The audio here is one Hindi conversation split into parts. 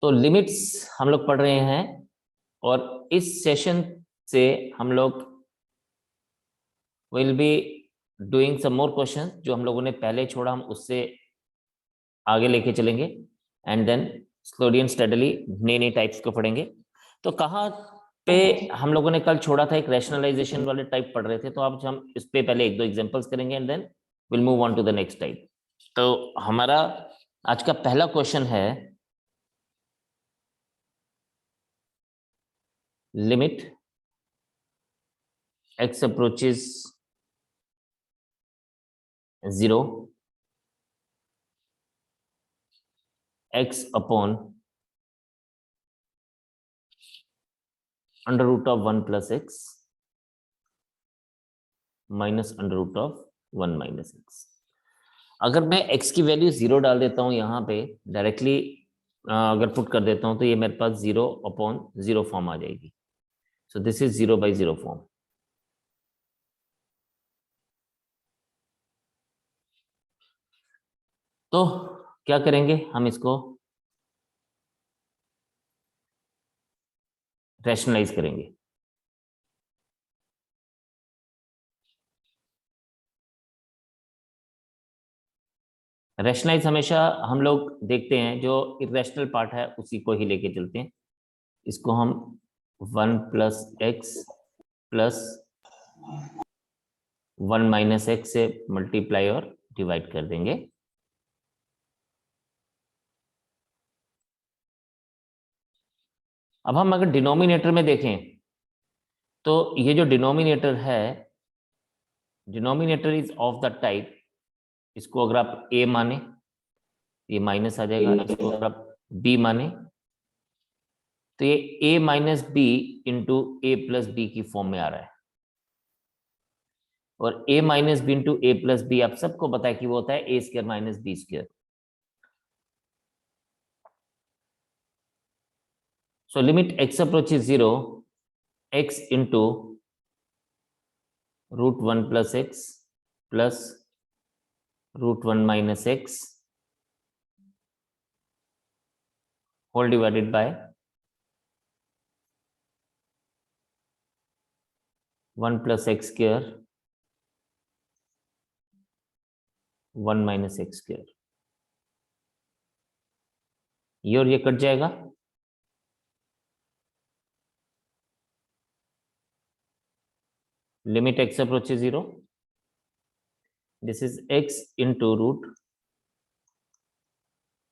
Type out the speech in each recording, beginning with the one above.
तो लिमिट्स हम लोग पढ़ रहे हैं और इस सेशन से हम लोग will be doing some more question जो हम लोगों ने पहले छोड़ा, हम उससे आगे लेके चलेंगे and then slowly and steadily नए नए टाइप्स को पढ़ेंगे। तो कहाँ पे हम लोगों ने कल छोड़ा था, एक रैशनलाइजेशन वाले टाइप पढ़ रहे थे, तो आज हम इस पे पहले एक दो एग्जांपल्स करेंगे and then will move on to the next type. तो हमारा आज का पहला क्वेश्चन है limit x approaches 0 x upon under root of 1 plus X minus under root of 1 minus X. अगर मैं x की वैल्यू 0 डाल देता हूं यहाँ पे डायरेक्टली, अगर पुट कर देता हूं तो ये मेरे पास 0 अपॉन 0 फॉर्म आ जाएगी। So this is 0 by 0 form. तो क्या करेंगे, हम इसको रैशनलाइज करेंगे। रैशनलाइज हमेशा हम लोग देखते हैं जो इरेशनल पार्ट है उसी को ही लेके चलते हैं। इसको हम 1 plus x plus 1 minus x से मल्टीप्लाई और डिवाइड कर देंगे। अब हम अगर डिनोमिनेटर में देखें तो ये जो डिनोमिनेटर है, denominator is of the type, इसको अगर आप a माने ये माइनस आ जाएगा, इसको अगर आप b माने तो ये a minus B into A plus B की फॉर्म में आ रहा है। और a minus B into A plus B आप सबको पता है कि वो होता है A square minus B square. So limit x approaches 0 x into root 1 plus x plus root 1 minus x whole divided by 1 plus x square 1 minus x square. ये और ये कट जाएगा, limit x approaches 0, this is x into root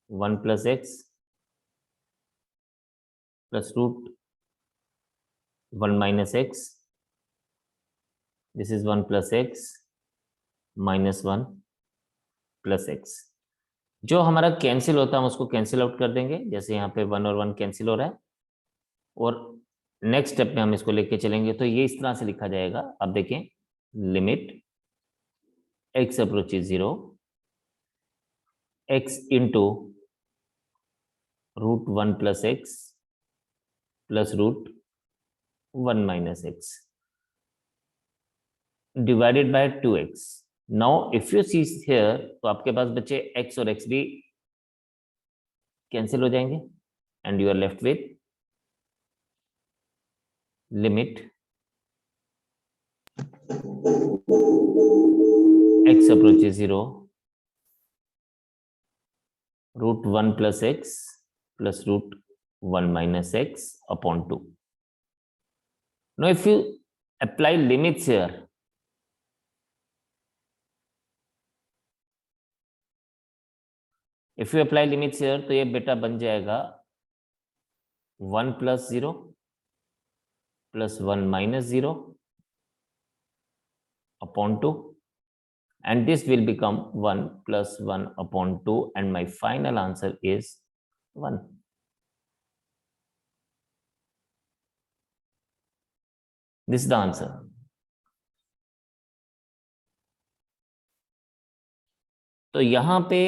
1 plus x plus root 1 minus X, this is 1 plus X minus 1 plus X. जो हमारा कैंसिल होता है हम उसको कैंसिल आउट कर देंगे, जैसे यहाँ पे 1 और 1 कैंसिल हो रहा है। और नेक्स्ट स्टेप में हम इसको लेके चलेंगे तो ये इस तरह से लिखा जाएगा। अब देखें, limit x approaches 0 x into root 1 plus x plus root 1 minus X divided by 2x। Now if you see here तो आपके पास बच्चे x और x भी कैंसिल हो जाएंगे and you are left with limit x approaches 0 root 1 plus x plus root 1 minus x upon 2. Now if you apply limits here, if you apply limits here तो ये बेटा बन जाएगा 1 plus 0 plus 1 minus 0 upon 2 and this will become 1 plus 1 upon 2 and my final answer is 1. This is the answer. तो यहां पे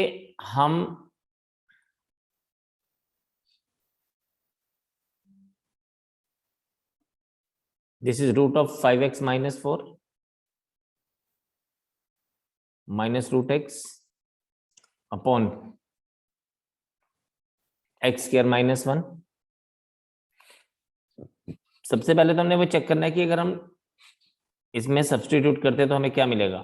हम this is root of 5x minus 4 minus root x upon x square minus 1। सबसे पहले तो हमने वो चेक करना है कि अगर हम इसमें सब्स्टिट्यूट करते हैं तो हमें क्या मिलेगा।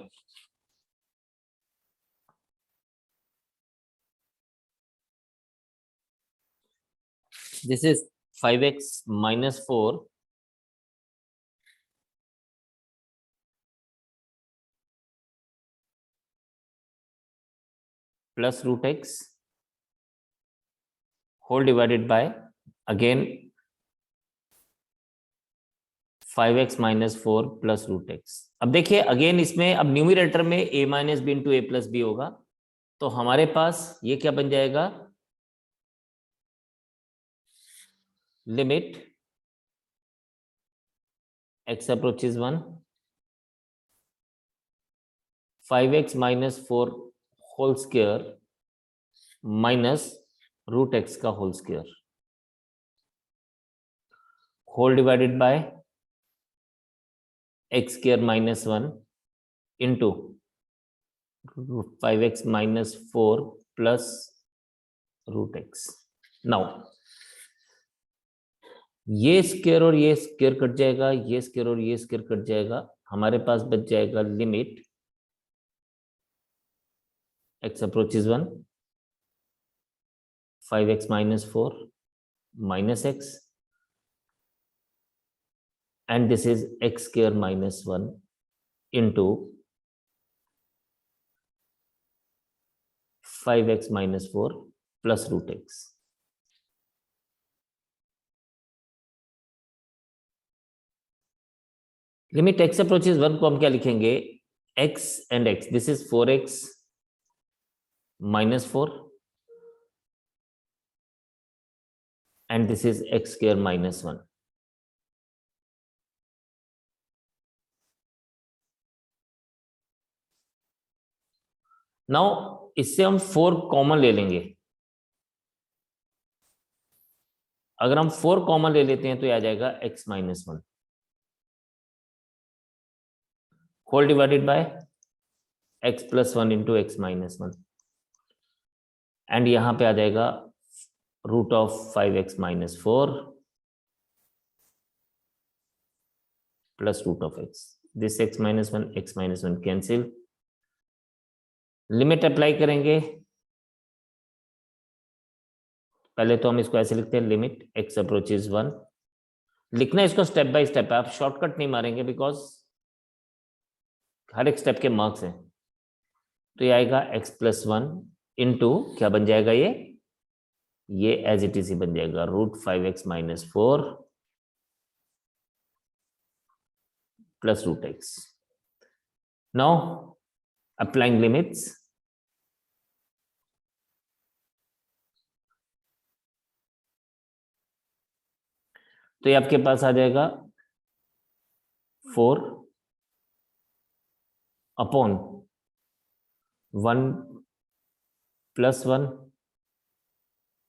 This is 5x minus 4 plus root x whole divided by again 5x minus 4 plus root x. अब देखिए अगेन इसमें अब न्यूमिरेटर में a minus B into A plus B होगा, तो हमारे पास ये क्या बन जाएगा, limit x approaches 1 5x minus 4 whole square minus root x का whole square whole divided by x square minus 1 into 5x minus 4 plus root X. Now ये स्क्वायर और ये स्क्वायर कट जाएगा, ये स्क्वायर और ये स्क्वायर कट जाएगा, हमारे पास बच जाएगा limit x approaches 1 5x minus 4 minus x and this is x square minus 1 into 5x minus 4 plus root x। Limit x approaches 1 को हम क्या लिखेंगे, x and x, this is 4x minus 4 and this is x square minus 1। Now इससे हम 4 कॉमन ले लेंगे, अगर हम 4 कॉमन ले लेते हैं तो ये आ जाएगा x minus 1 whole divided by x plus 1 into X minus 1 and यहां पे आ जाएगा root of 5x minus 4 plus root of x, this x minus 1 cancel. Limit apply करेंगे, पहले तो हम इसको ऐसे लिखते हैं लिमिट x अप्रोचेज 1, लिखना इसको स्टेप बाय स्टेप है, आप शॉर्टकट नहीं मारेंगे बिकॉज हर एक स्टेप के मार्क्स हैं। तो ये आएगा x प्लस 1 इंटू क्या बन जाएगा, ये एज इट इज ही बन जाएगा root 5x minus 4 plus root X. Now applying limits, तो ये आपके पास आ जाएगा 4 upon 1 plus 1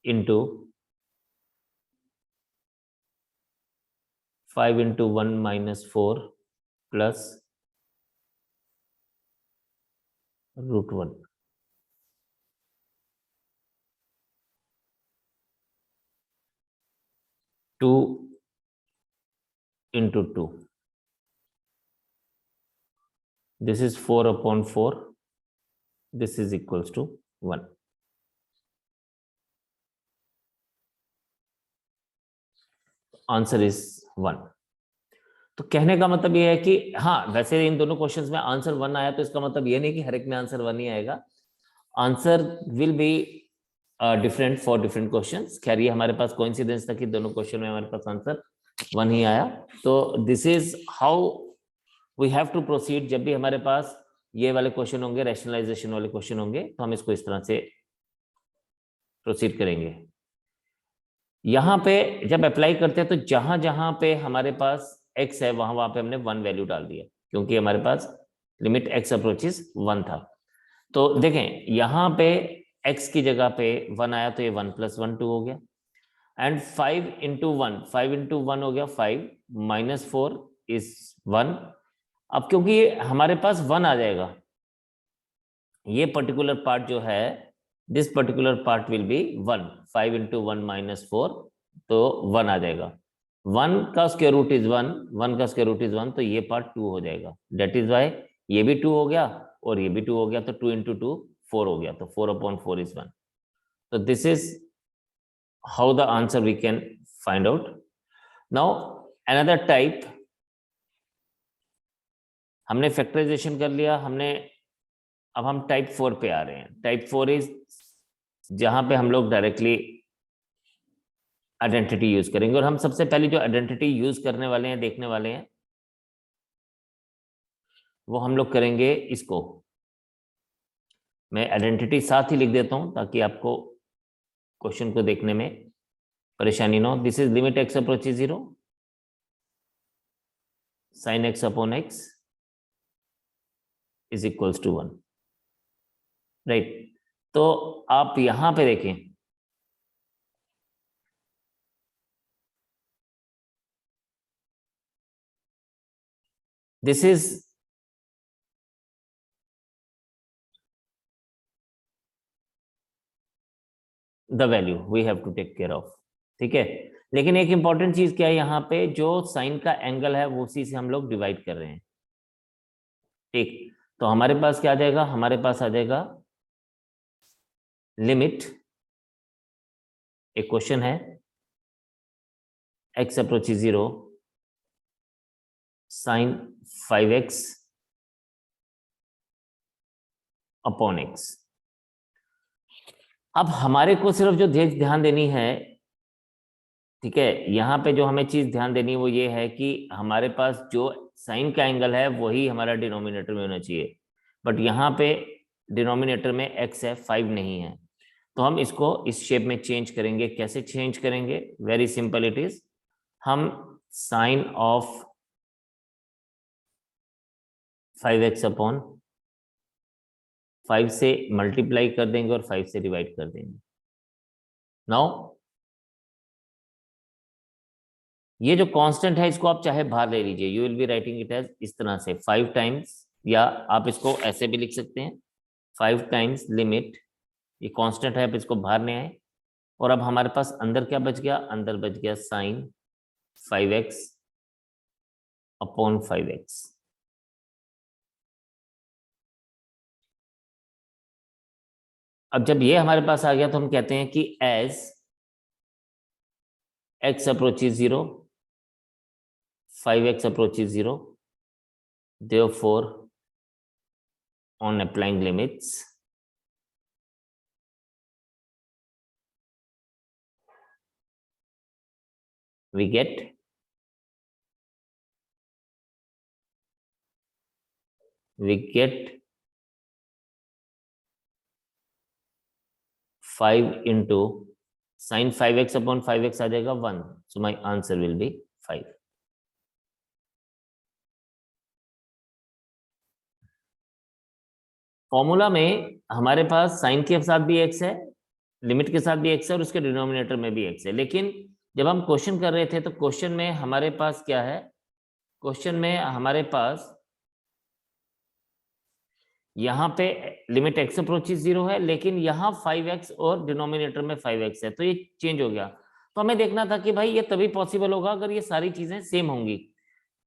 into 5 into 1 minus 4 plus root 1। Two into 2, this is 4 upon 4, this is equals to 1। Answer is 1। तो कहने का मतलब ये है कि हाँ, वैसे इन दोनों क्वेश्चंस में आंसर 1 आया तो इसका मतलब ये नहीं कि हर एक में आंसर 1 ही आएगा, answer will be different for different questions. खैर ये हमारे पास कोइंसिडेंस था कि दोनों क्वेश्चन में हमारे पास आंसर 1 ही आया। तो this is how we have to proceed. जब भी हमारे पास ये वाले क्वेश्चन होंगे, रैशनलाइजेशन वाले क्वेश्चन होंगे, तो हम इसको इस तरह से प्रोसीड करेंगे। यहाँ पे जब अप्लाई करते हैं तो जहां जहां पे हमारे पास x है वहां पे हमने 1 वैल्यू डाल दिया, क्योंकि हमारे पास लिमिट x अप्रोचेस 1 था। तो देखें यहाँ पे x की जगह पे 1 आया तो ये 1 प्लस 1 2 हो गया, एंड 5 इंटू 1 हो गया 5 माइनस 4 इज 1। अब क्योंकि हमारे पास 1 आ जाएगा, ये पर्टिकुलर पार्ट जो है this particular part will be 1, 5 into 1 minus 4, तो 1 आ जाएगा। 1 का स्क्वायर रूट इज 1, 1 का स्क्वायर रूट इज 1, तो ये पार्ट 2 हो जाएगा। दैट इज वाई ये भी 2 हो गया और ये भी 2 हो गया, तो 2 into 2 4 हो गया, तो 4/4 is 1। तो this is how the answer we can find out. Now another type, हमने फैक्टराइजेशन कर लिया, अब हम टाइप 4 पे आ रहे हैं। टाइप 4 इज जहां पे हम लोग डायरेक्टली आइडेंटिटी यूज करेंगे, और हम सबसे पहले जो आइडेंटिटी यूज करने वाले हैं, देखने वाले हैं, वो हम लोग करेंगे इसको। मैं आइडेंटिटी साथ ही लिख देता हूं ताकि आपको क्वेश्चन को देखने में परेशानी ना हो। This is limit X approaches 0, sin x upon x is equals to 1, right. तो आप यहां पे देखें, this is the value we have to take care of, ठीक है। लेकिन एक इंपॉर्टेंट चीज क्या है, यहाँ पे जो साइन का एंगल है वो उसी से हम लोग डिवाइड कर रहे हैं, ठीक। तो हमारे पास क्या आ जाएगा, हमारे पास आ जाएगा लिमिट, एक क्वेश्चन है, x approaches 0 sin 5x upon x। अब हमारे को सिर्फ जो ध्यान देनी है, ठीक है, यहाँ पे जो हमें चीज ध्यान देनी है वो ये है कि हमारे पास जो साइन का एंगल है वही हमारा डिनोमिनेटर में होना चाहिए, बट यहाँ पे डिनोमिनेटर में x है, 5 नहीं है। तो हम इसको इस शेप में चेंज करेंगे। कैसे चेंज करेंगे, वेरी सिंपल इट इज, हम साइन ऑफ 5x अपॉन 5 से मल्टीप्लाई कर देंगे और 5 से डिवाइड कर देंगे। नाउ ये जो कांस्टेंट है इसको आप चाहे बाहर ले लीजिए, you will be writing it as इस तरह से 5 टाइम्स, या आप इसको ऐसे भी लिख सकते हैं 5 टाइम्स लिमिट, ये कांस्टेंट है, आप इसको बाहर ले आए। और अब हमारे पास अंदर क्या बच गया, अंदर बच गया साइन 5x अपॉन 5x। अब जब ये हमारे पास आ गया तो हम कहते हैं कि as x approaches 0, 5x approaches 0, therefore on applying limits we get 5 into sin 5x upon 5x आ जाएगा 1, so my answer will be 5। Formula में हमारे पास साइन के साथ भी x है, लिमिट के साथ भी x है, और उसके डिनोमिनेटर में भी x है। लेकिन जब हम क्वेश्चन कर रहे थे तो क्वेश्चन में हमारे पास क्या है, क्वेश्चन में हमारे पास यहाँ पे लिमिट x अप्रोचेस 0 है, लेकिन यहाँ 5x और डिनोमिनेटर में 5x है, तो ये चेंज हो गया। तो हमें देखना था कि भाई ये तभी पॉसिबल होगा अगर ये सारी चीजें सेम होंगी।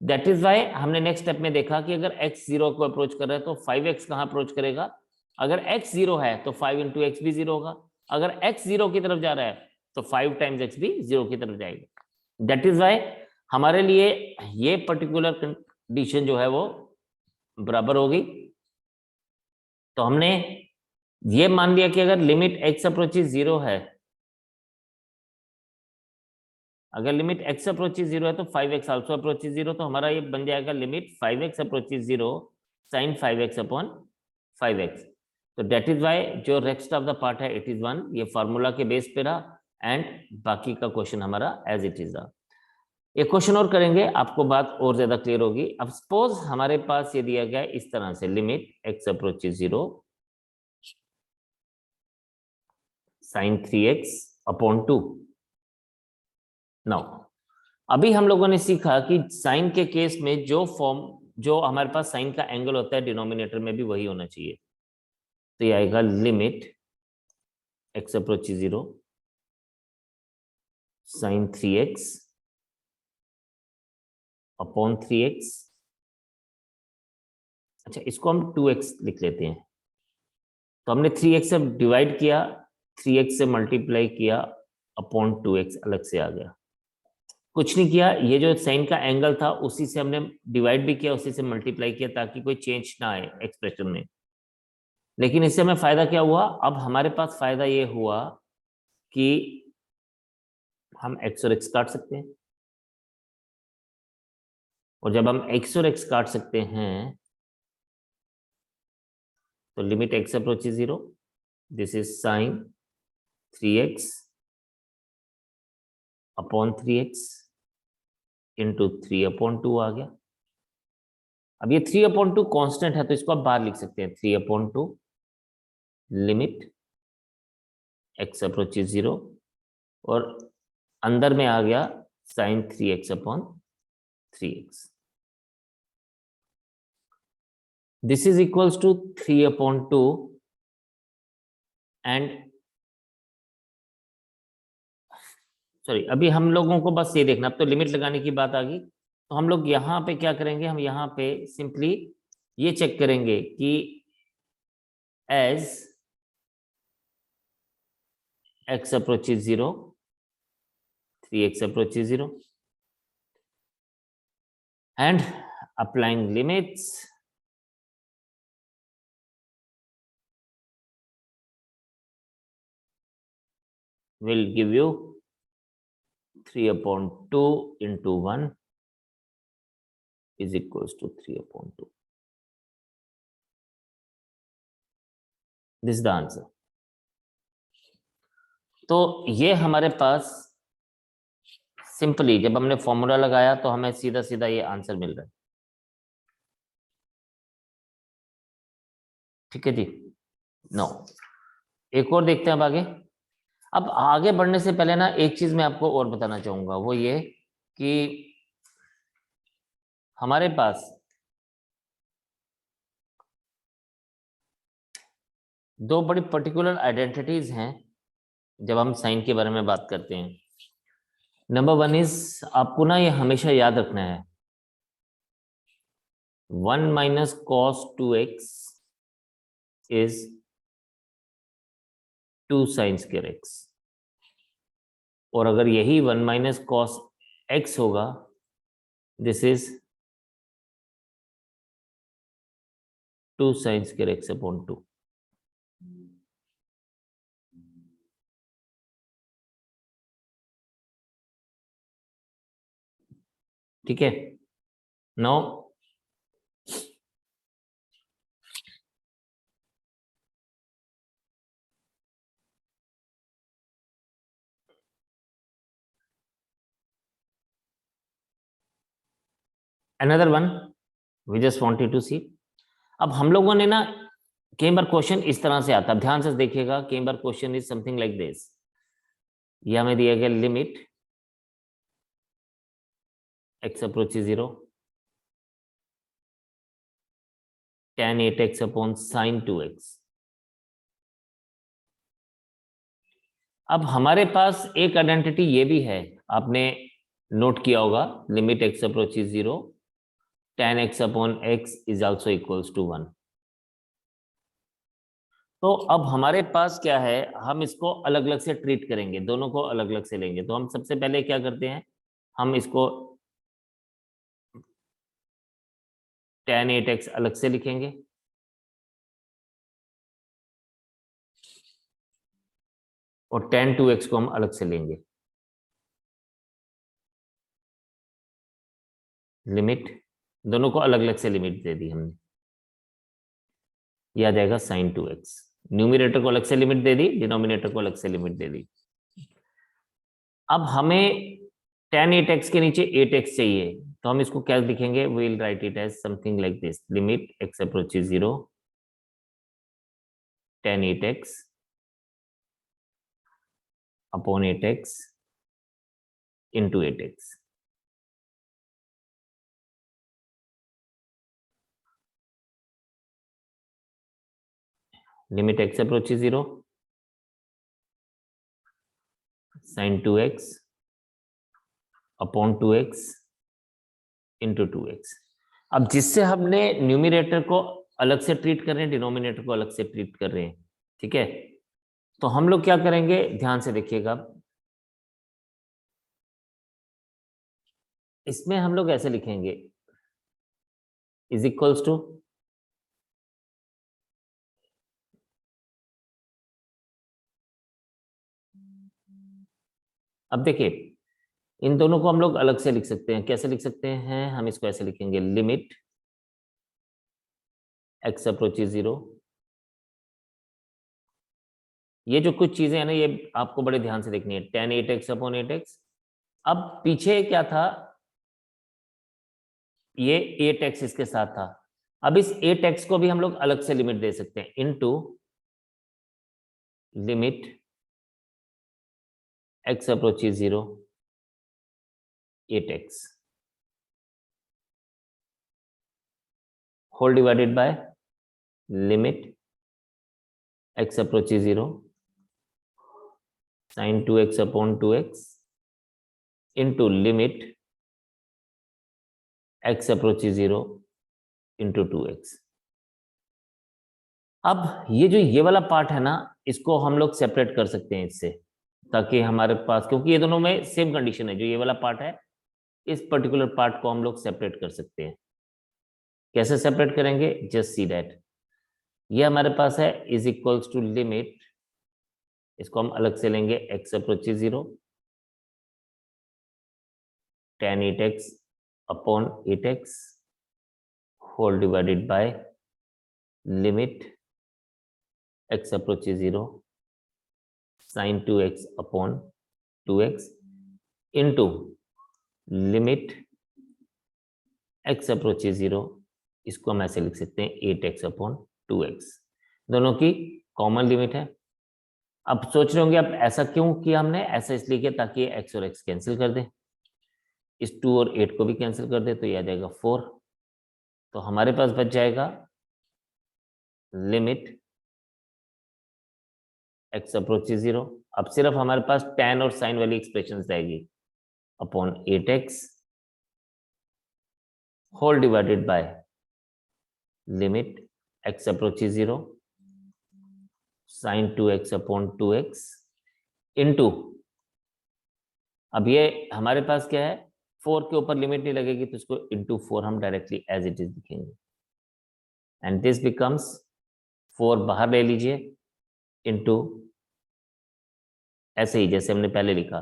दैट इज वाई हमने नेक्स्ट स्टेप में देखा कि अगर x 0 को अप्रोच कर रहा है तो 5x कहाँ अप्रोच करेगा, अगर x 0 है तो 5 into x भी 0 होगा, अगर x 0 की तरफ जा रहा है तो 5 टाइम्स x भी 0 की तरफ जाएगा। दैट इज वाई हमारे लिए ये पर्टिकुलर कंडीशन जो है वो बराबर होगी। तो हमने ये मान लिया कि अगर लिमिट x अप्रोचेस 0 है, अगर लिमिट x अप्रोचेस 0 है तो 5x आल्सो अप्रोचेस 0, तो हमारा ये बन जाएगा limit 5x approaches 0 sin 5x upon 5x। तो दैट इज वाई जो रेस्ट ऑफ द पार्ट है इट इज 1, ये फॉर्मूला के बेस पे रहा, एंड बाकी का क्वेश्चन हमारा एज इट इज रहा। एक क्वेश्चन और करेंगे, आपको बात और ज्यादा क्लियर होगी। अब सपोज हमारे पास ये दिया गया इस तरह से, limit x approaches 0 sin 3x upon 2। Now अभी हम लोगों ने सीखा कि साइन के केस में जो हमारे पास साइन का एंगल होता है डिनोमिनेटर में भी वही होना चाहिए। तो ये आएगा limit x approaches 0 sin 3x upon 3x। अच्छा, इसको हम 2x लिख लेते हैं। तो हमने 3x से डिवाइड किया, 3x से मल्टीप्लाई किया, अपॉन 2x अलग से आ गया। कुछ नहीं किया, ये जो साइन का एंगल था उसी से हमने डिवाइड भी किया, उसी से मल्टीप्लाई किया, ताकि कोई चेंज ना आए एक्सप्रेशन में। लेकिन इससे हमें फायदा क्या हुआ? अब हमारे पास फायदा ये हुआ कि हम x और x काट सकते हैं। और जब हम x और x काट सकते हैं तो limit x approaches 0, this is sine 3x upon 3x into 3/2 आ गया। अब ये 3/2 कांस्टेंट है, तो इसको आप बाहर लिख सकते हैं। 3/2 लिमिट x अप्रोचेस 0 और अंदर में आ गया sine 3x upon 3x। This is equals to 3/2 and sorry, अभी हम लोगों को बस ये देखना, अब तो लिमिट लगाने की बात आ गई। तो हम लोग यहाँ पे क्या करेंगे? हम यहाँ पे सिंपली ये चेक करेंगे कि as x approaches 0, 3x approaches 0 and applying limits will give you 3/2 into 1 is equals to 3/2. This is the answer. तो ये हमारे पास सिंपली जब हमने फॉर्मूला लगाया तो हमें सीधा सीधा ये आंसर मिल रहा है। ठीक है जी। नो, एक और देखते हैं अब आगे। अब आगे बढ़ने से पहले ना एक चीज मैं आपको और बताना चाहूंगा, वो ये कि हमारे पास दो बड़ी पर्टिकुलर आइडेंटिटीज हैं जब हम साइन के बारे में बात करते हैं। नंबर 1 इज, आपको ना ये हमेशा याद रखना है, 1 minus cos 2x is 2 sine square x। और अगर यही 1 माइनस कॉस x होगा, this is 2 sine square x upon 2। ठीक है। Now another one we just wanted to see. अब हम लोगों ने ना कई बार क्वेश्चन इस तरह से आता है, ध्यान से देखिएगा। कई बार question is something like this. ये हमें दिया गया limit x approaches 0 tan 8x upon sine 2x। अब हमारे पास एक आइडेंटिटी ये भी है, आपने नोट किया होगा, limit x approaches 0 tan x upon x is also equals to 1। तो अब हमारे पास क्या है, हम इसको अलग अलग से ट्रीट करेंगे, दोनों को अलग अलग से लेंगे। तो हम सबसे पहले क्या करते हैं, हम इसको tan 8x अलग से लिखेंगे और tan 2x को हम अलग से लेंगे। लिमिट दोनों को अलग अलग से लिमिट दे दी हमने, यह आ जाएगा sin 2x। न्यूमिनेटर को अलग से लिमिट दे दी, डिनोमिनेटर को अलग से लिमिट दे दी। अब हमें tan 8x के नीचे 8x चाहिए, तो हम इसको क्या लिखेंगे? We will write it as something like this, limit x approaches 0 tan 8x upon 8x into 8x। Limit x approaches 0 sine 2x upon 2x into 2x। अब जिससे हमने न्यूमिनेटर को अलग से ट्रीट कर रहे हैं, डिनोमिनेटर को अलग से ट्रीट कर रहे हैं, ठीक है। तो हम लोग क्या करेंगे, ध्यान से देखिएगा, इसमें हम लोग ऐसे लिखेंगे इज इक्वल्स टू, अब देखिए इन दोनों को हम लोग अलग से लिख सकते हैं। कैसे लिख सकते हैं, हम इसको ऐसे लिखेंगे, लिमिट x अप्रोचेस 0। ये जो कुछ चीजें हैं ना, ये आपको बड़े ध्यान से देखनी है। tan 8x upon 8x। अब पीछे क्या था, ये 8x इसके साथ था। अब इस 8x को भी हम लोग अलग से लिमिट दे सकते हैं, into limit x approaches 0 8x whole divided by limit x approaches 0 sin 2x upon 2x into limit x approaches 0 into 2x। अब ये वाला पार्ट है ना, इसको हम लोग सेपरेट कर सकते हैं इससे, ताकि हमारे पास, क्योंकि ये दोनों में सेम कंडीशन है, जो ये वाला पार्ट है इस पर्टिकुलर पार्ट को हम लोग सेपरेट कर सकते हैं। कैसे सेपरेट करेंगे, जस्ट सी दैट। ये हमारे पास है इज इक्वल्स टू लिमिट, इसको हम अलग से लेंगे, x approaches 0 tan 8x upon 8x whole divided by limit x approaches 0 sin 2x upon 2x into limit x approaches 0, इसको हम ऐसे लिख सकते हैं 8x अपॉन 2x। दोनों की कॉमन लिमिट है। अब सोच रहे होंगे अब ऐसा क्यों किया हमने, ऐसा इसलिए किया ताकि ये x और x कैंसिल कर दे, इस 2 और 8 को भी कैंसिल कर दे, तो ये आ जाएगा 4। तो हमारे पास बच जाएगा लिमिट x अप्रोचेस 0। अब सिर्फ हमारे पास tan और sin वाली एक्सप्रेशन रहेगी, upon 8x whole divided by limit x approaches 0 sin 2x upon 2x into, अब ये हमारे पास क्या है, 4 के ऊपर लिमिट नहीं लगेगी, तो इसको इंटू 4 हम डायरेक्टली एज इट इज लिखेंगे, एंड दिस बिकम्स 4 बाहर ले लीजिए, इंटू ऐसे ही जैसे हमने पहले लिखा,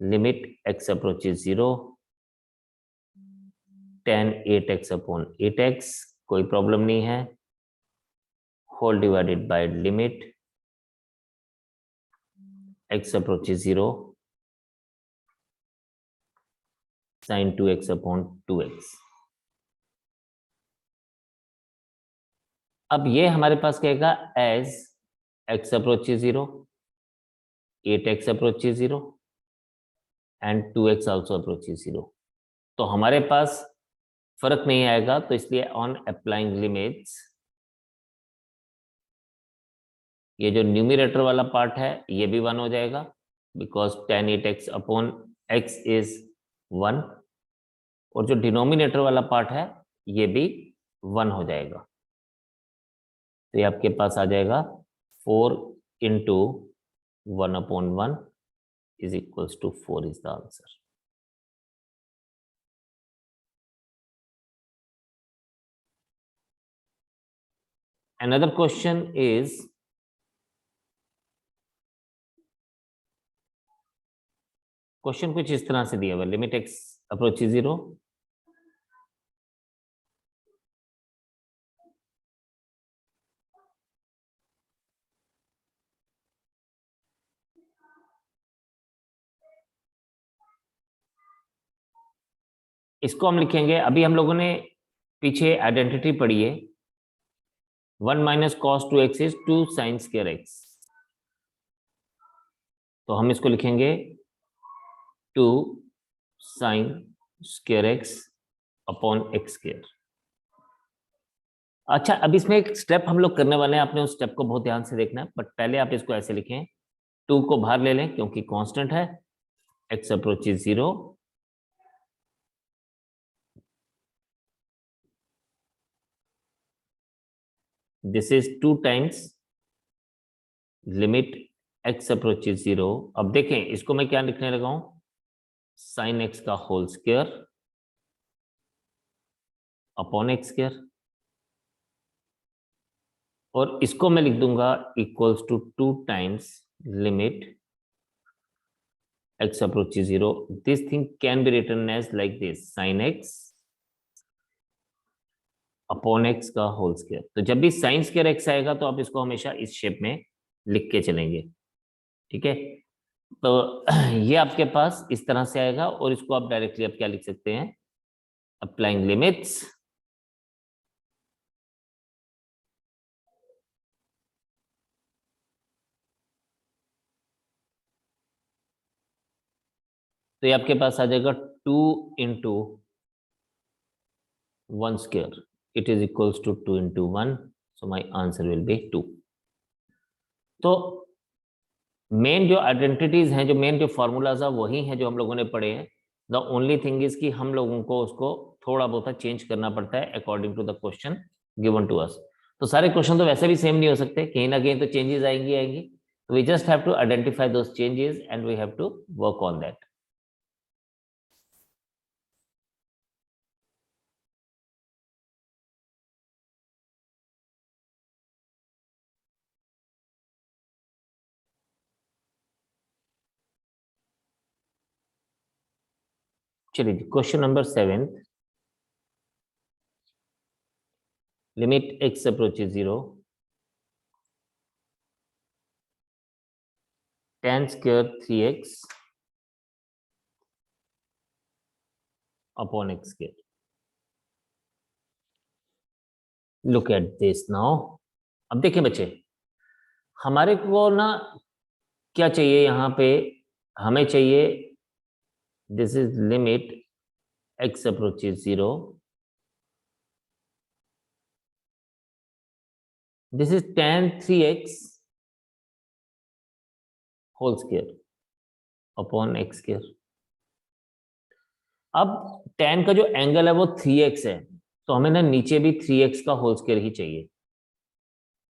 limit x approaches 0 tan 8x upon 8x, कोई प्रॉब्लम नहीं है, whole divided by limit x approaches 0 sin 2x upon 2x। अब ये हमारे पास कहेगा as x approaches 0 8x approaches 0 and 2x also approaches 0। तो हमारे पास फर्क नहीं आएगा, तो इसलिए ऑन अप्लाइंग लिमिट्स, ये जो न्यूमिनेटर वाला पार्ट है ये भी 1 हो जाएगा, because tan 8x upon x is 1, और जो डिनोमिनेटर वाला पार्ट है ये भी 1 हो जाएगा। तो ये आपके पास आ जाएगा 4 into 1 upon 1 is equals to 4 is the answer. Another question is, question कुछ इस तरह से दिया हुआ, लिमिट x अप्रोचेस 0 इसको हम लिखेंगे, अभी हम लोगों ने पीछे आइडेंटिटी पढ़ी है, 1 minus cos 2x is 2 sine square x, तो हम इसको लिखेंगे 2 sine square x upon x square. अच्छा, अब इसमें एक स्टेप हम लोग करने वाले हैं, आपने उस स्टेप को बहुत ध्यान से देखना है, बट पहले आप इसको ऐसे लिखें, 2 को बाहर ले लें क्योंकि कांस्टेंट है, x approaches 0, this is 2 times limit x approaches 0। अब देखें इसको मैं क्या लिखने लगा हूं, साइन x का whole square upon x square, और इसको मैं लिख दूंगा equals to 2 times limit x approaches 0. This thing can be written as like this, sin x upon x का होल स्क्वायर। तो जब भी साइन स्क्वायर x आएगा तो आप इसको हमेशा इस शेप में लिख के चलेंगे, ठीक है। तो ये आपके पास इस तरह से आएगा, और इसको आप डायरेक्टली आप क्या लिख सकते हैं, अप्लाइंग लिमिट्स तो ये आपके पास आ जाएगा 2 into 1 square, it is equals to 2 into 1, so my answer will be 2। तो मेन जो आइडेंटिटीज हैं, जो मेन जो फॉर्मूलाज है वही हैं जो हम लोगों ने पढ़े हैं। द ओनली थिंग इज कि हम लोगों को उसको थोड़ा बहुत चेंज करना पड़ता है according to the question given to us. तो सारे क्वेश्चन तो वैसे भी सेम नहीं हो सकते, कहीं ना कहीं तो चेंजेस आएंगी। तो we just have to identify those changes and we have to work on that. चलिए question number 7, limit x approaches 0, tan square 3x upon x square. Look at this now. अब देखिए बच्चे, हमारे को ना क्या चाहिए यहाँ पे, हमें चाहिए this is limit x approaches 0, this is tan 3x whole square upon x square. अब tan का जो एंगल है वो 3x है, तो हमें ना नीचे भी 3x का होल स्क्वायर ही चाहिए,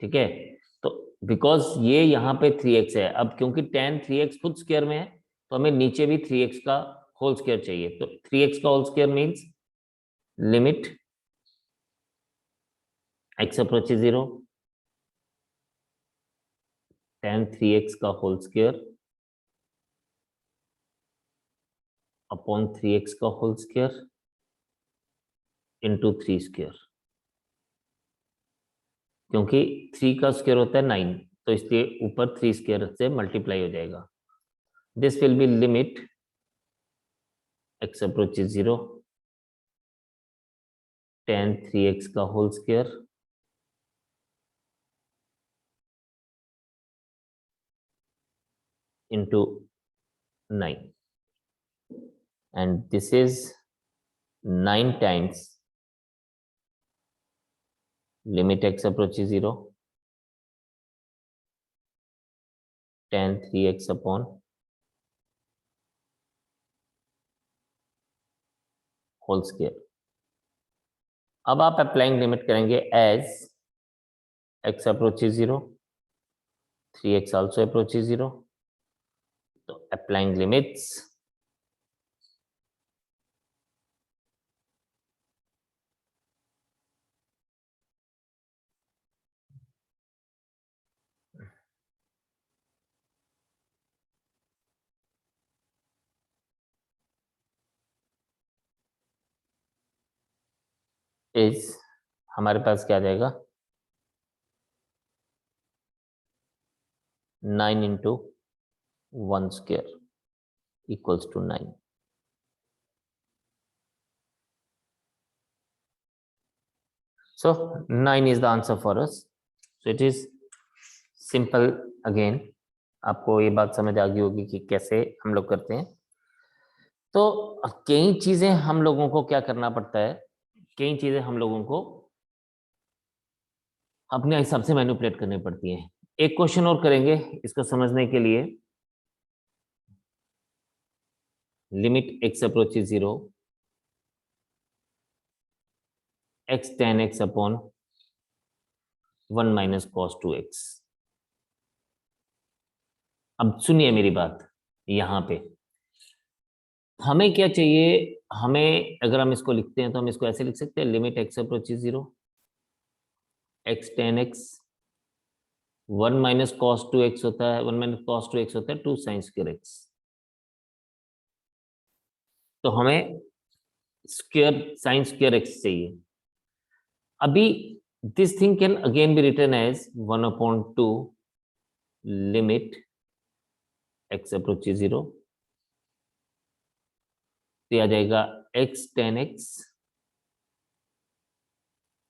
ठीक है। तो बिकॉज ये यहाँ पे 3x है, अब क्योंकि tan 3x खुद स्क्वायर में है तो हमें नीचे भी 3x का होल स्क्वायर चाहिए। तो 3x का whole square means limit x approaches 0, tan 3x का होल स्क्वायर अपॉन 3x का होल स्क्वायर इंटू 3 स्क्वायर, क्योंकि 3 का स्क्वायर होता है 9, तो इसलिए ऊपर 3 स्क्वायर से मल्टीप्लाई हो जाएगा। This will be limit x approaches 0, tan 3x का whole square into 9, and this is 9 times limit x approaches 0, tan 3x upon whole square. अब आप अप्लाइंग लिमिट करेंगे as x approaches 0, 3x also approaches 0, तो अप्लाइंग लिमिट्स इज, हमारे पास क्या आ जाएगा, 9 into 1 square equals to 9। So 9 is the answer for us. So it is simple again. आपको ये बात समझ आ गई होगी कि कैसे हम लोग करते हैं। तो कई चीजें हम लोगों को क्या करना पड़ता है, कई चीजें हम लोगों को अपने हिसाब से मैनिपुलेट करनी पड़ती हैं। एक क्वेश्चन और करेंगे इसको समझने के लिए। Limit x approaches 0 x tan x upon 1 minus cos 2x। अब सुनिए मेरी बात, यहां पे हमें क्या चाहिए, हमें अगर हम इसको लिखते हैं तो हम इसको ऐसे लिख सकते हैं, limit x approaches 0 x tan x 1 minus cos 2x होता है, 1 माइनस cos 2x होता है 2 sin स्क्वायर x। तो हमें स्क्वायर साइन स्क्वायर x चाहिए। अभी this thing can again be written as 1/2 limit x approaches 0, तो आ जाएगा x tan x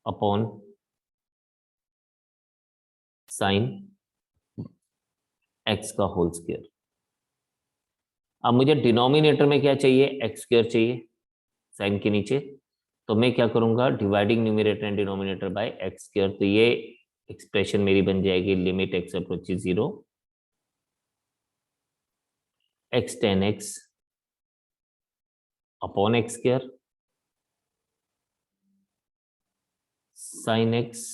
upon sine x का होल स्क्वायर। अब मुझे डिनोमिनेटर में क्या चाहिए, एक्स स्क्वायर चाहिए साइन के नीचे, तो मैं क्या करूंगा, dividing numerator and denominator by x square. तो ये एक्सप्रेशन मेरी बन जाएगी limit x approaches 0 x tan x upon X square sine x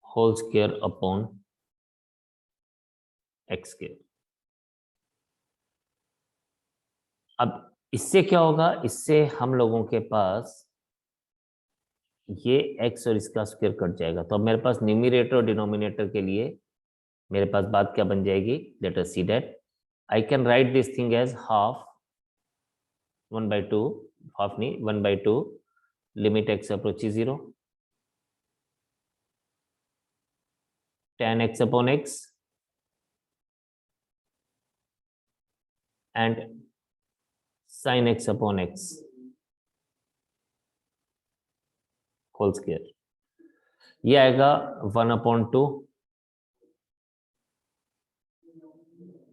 whole square upon X square. अब इससे क्या होगा, इससे हम लोगों के पास ये x और इसका स्क्वायर कट जाएगा। तो अब मेरे पास न्यूमरेटर और डिनोमिनेटर के लिए मेरे पास बात क्या बन जाएगी, let us see that I can write this thing as half 1/2, half नहीं 1/2 limit x approaches 0 tan x upon x and sin x upon x whole square. ये आएगा 1/2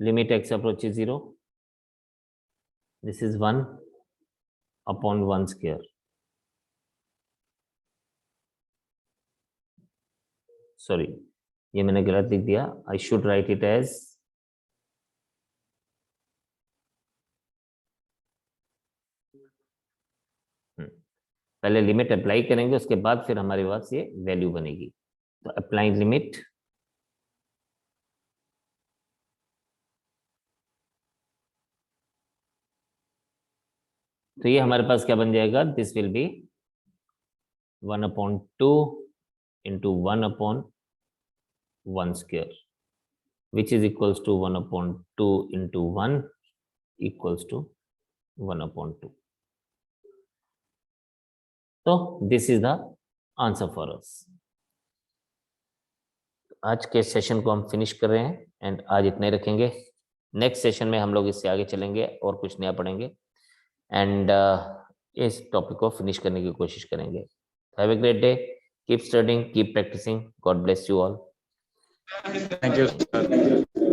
limit x approaches 0, this is 1/1 square. Sorry, ये मैंने गलत लिख दिया, I should write it as पहले लिमिट अप्लाई करेंगे, उसके बाद फिर हमारे पास ये वैल्यू बनेगी। तो अप्लाई लिमिट तो ये हमारे पास क्या बन जाएगा, this will be 1/2 into 1/1 square which is equals to 1/2 into 1 equals to 1/2. तो this is the answer for us. आज के सेशन को हम फिनिश कर रहे हैं एंड आज इतना ही रखेंगे। नेक्स्ट सेशन में हम लोग इससे आगे चलेंगे और कुछ नया पढ़ेंगे एंड इस टॉपिक को फिनिश करने की कोशिश करेंगे। Have a great day, keep studying, keep practising, God bless you all. Thank you, sir.